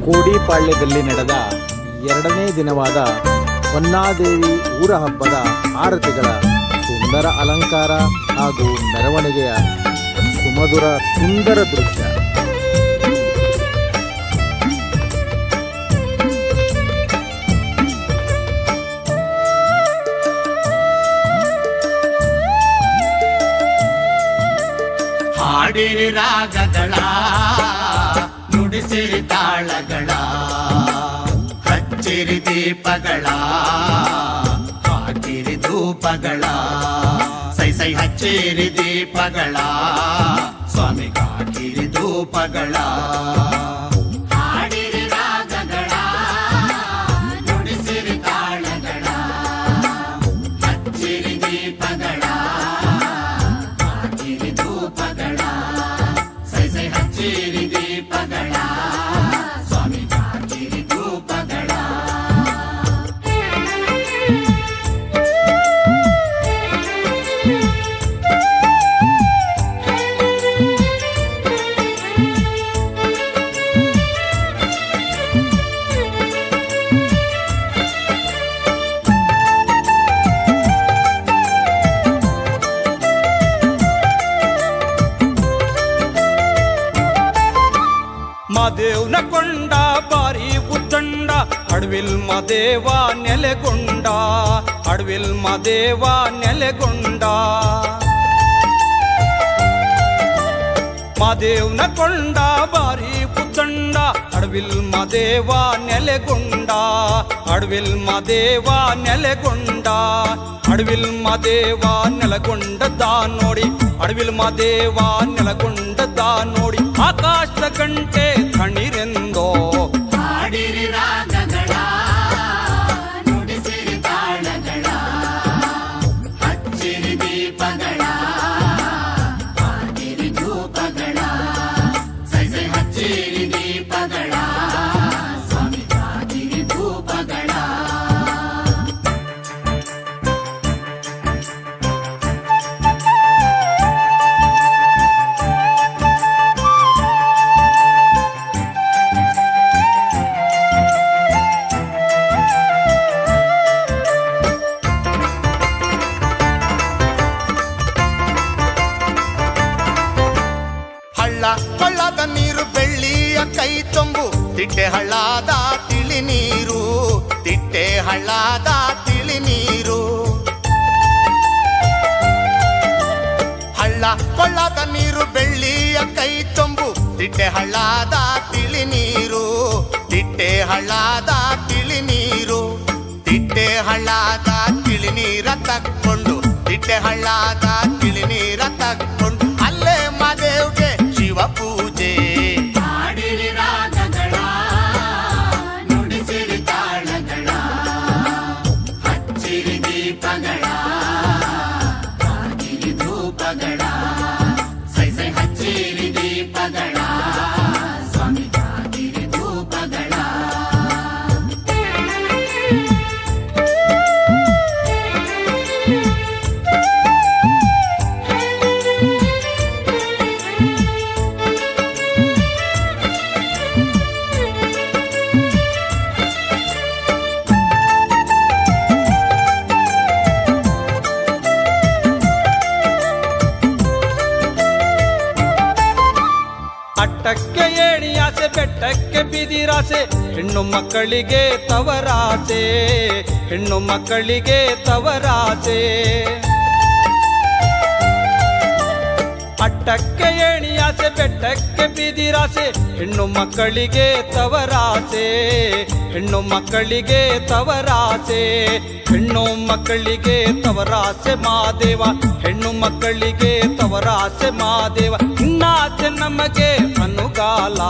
ಕೋಡಿಪಾಳ್ಯದಲ್ಲಿ ನಡೆದ ಎರಡನೇ ದಿನವಾದ ಹೊನ್ನಾದೇವಿ ಊರ ಹಬ್ಬದ ಆರತಿಗಳ ಸುಂದರ ಅಲಂಕಾರ ಹಾಗೂ ಮೆರವಣಿಗೆಯ ಸುಂದರ ದೃಶ್ಯ. ಹಾಡಿರಿ ರಾಗಗಳ, ನುಡಿಸಿರಿ ತಾಳಗಳ, ಹಚ್ಚಿರಿ ದೀಪಗಳ, ಹಾಕಿರಿ ಧೂಪಗಳ, ಸೈ ಸೈ ಹಚ್ಚಿರಿ ದೀಪಗಳ, ಸ್ವಾಮಿ ಹಾಕಿರಿ ಧೂಪಗಳ. ಹಾಡಿರಿ ರಾಗಗಳ, ನುಡಿಸಿರಿ ತಾಳಗಳ, ಹಚ್ಚಿರಿ ದೀಪಗಳ, ಹಾಕಿರಿ ಧೂಪಗಳ, ಸೈ ಸೈ ಹಚ್ಚಿರಿ ದೀಪಗಳ, ಸ್ವಾಮಿ ಹಾಕಿರಿ ಧೂಪಗಳ. ಮಾದೇವ್ನ ಕೊಂಡ ಬಾರಿ ಉದ್ದಂಡ, ಅಡವಿಲ್ ಮಾದೇವ ನೆಲೆಗೊಂಡ, ಅಡವಿಲ್ ಮಾದೇವ ನೆಲೆಗೊಂಡ. ಮಾದೇವ್ನ ಕೊಂಡ ಬಾರಿ ಉದ್ದಂಡ, ಅಡವಿಲ್ ಮಾದೇವ ನೆಲೆಗೊಂಡ, ಅಡವಿಲ್ ಮಾದೇವ ನೆಲೆಗೊಂಡ. ಅಡವಿಲ್ ಮಾದೇವ ನೆಲಗೊಂಡದ ನೋಡಿ, ಅಡವಿಲ್ ಮಾದೇವ ನೆಲಗೊಂಡದ ನೋಡಿ, ಆಕಾಶ ಗಂಟೆ ಥಣಿರೆಂದೋ. ಹಾಡಿರಿ ರಾಗಗಳ, ನುಡಿಸಿರಿ ತಾಳಗಳ, ಹಚ್ಚಿರಿ ದೀಪಗಳ, ಹಾಕಿರಿ ಧೂಪಗಳ, ಸೈ ಸೈ ಹಚ್ಚಿರಿ ದೀಪಗಳ, ಸ್ವಾಮಿ ಹಾಕಿರಿ ಧೂಪಗಳ. ಹಳ್ಳದ ನೀರು ಬೆಳ್ಳಿಯ ಕೈ ತುಂಬು, ತಿಟ್ಟೆ ಹಳ್ಳದ ತಿಳಿ ನೀರು, ತಿಟ್ಟೆ ಹಳ್ಳದ ತಿಳಿ ನೀರು. ಕೊಳ್ಳದ ನೀರು ಬೆಳ್ಳಿಯ ಕೈ ತುಂಬು, ತಿಟ್ಟೆ ಹಳ್ಳದ ತಿಳಿ ನೀರು, ತಿಟ್ಟೆ ಹಳ್ಳದ ತಿಳಿ ನೀರು. ತಿಟ್ಟೆ ಹಳ್ಳದ ತಿಳಿ ನೀರ ತಕ್ಕೊಂಡು, ತಿಟ್ಟೆ ಹಳ್ಳದ ತಿಳಿ ನೀರ ತಕ್ಕೊಂಡು, ಅಲ್ಲೇ ಮಾದೇವ್ಗೆ ಶಿವ ಪೂಜೆ. ಹಾಡಿರಿ ರಾಗಗಳ, ನುಡಿಸಿರಿ ತಾಳಗಳ, ಹಚ್ಚಿರಿ ದೀಪಗಳ, ಹಾಕಿರಿ ಧೂಪಗಳ, ಸೈ ಸೈ ಹಚ್ಚಿರಿ ದೀಪಗಳ, ಸ್ವಾಮಿ ಹಾಕಿರಿ ಧೂಪಗಳ. ಅಟ್ಟಕ್ಕೆ ಏಣಿಯಾಸೆ, ಬೆಟ್ಟಕ್ಕೆ ಬಿದಿರಾಸೆ, ಹೆಣ್ಣು ಮಕ್ಕಳಿಗೆ ತವರಾಸೆ, ಹೆಣ್ಣು ಮಕ್ಕಳಿಗೆ ತವರಾಸೆ. ಅಟ್ಟಕ್ಕೆ ಏಣಿಯಾಸೆ, ಬೆಟ್ಟಕ್ಕೆ ಬಿದಿರಾಸೆ, ಹೆಣ್ಣು ಮಕ್ಕಳಿಗೆ ತವರಾಸೆ, ಹೆಣ್ಣು ಮಕ್ಕಳಿಗೆ ತವರಾಸೆ. ಹೆಣ್ಣು ಮಕ್ಕಳಿಗೆ ತವರಾಸೆ ಮಾದೇವ, ಹೆಣ್ಣು ಮಕ್ಕಳಿಗೆ ತವರಾಸೆ ಮಾದೇವ. ಇನ್ನಾಚೆ ನಮಗೆ ಅನುಗಾಲ.